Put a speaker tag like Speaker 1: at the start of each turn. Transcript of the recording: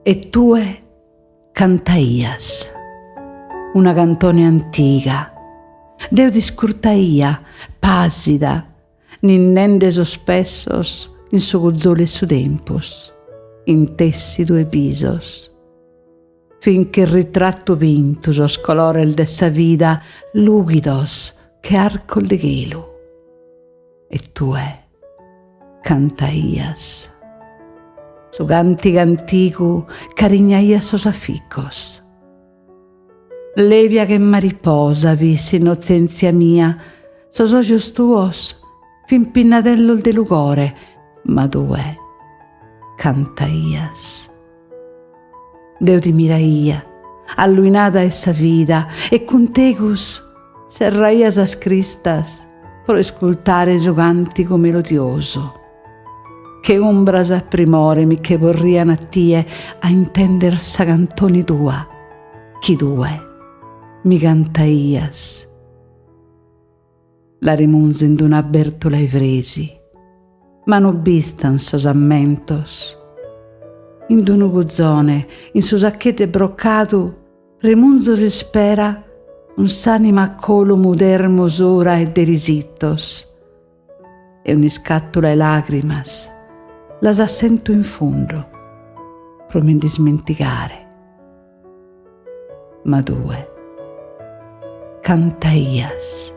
Speaker 1: E tue cantaias, una cantone antica, deu discurtaia, pàssida, ninnende sospessos in su guzzole e su tempos, in tessi due pisos, finché il ritratto pinto sos colores de sa vida lugidos che arcol de gelu. E tue cantaias, su cantico anticu carignaias sos afficos. Levia che mariposa visi innocenzia mia, sos ogios tuos fin pinnadellol de lugore, ma tue cantaias. Deu ti miraia, alluinata essa vida, e con tegus serraias as cristas pro escultare su cantico melodioso. Che ombras a primore mi che vorrian a tie a intender sa cantoni tua, chi due mi cantaias. La rimunse in d'una bertola ai fresi, ma non bistan sos ammentos. In d'unu guzzone, in su sacchete broccatu, rimunzo si spera un s'anima a colo de hermosura e de risittos. E un'iscattula e lacrimas, las assento in fondo, pro mi dismenticare. Ma due cantaias.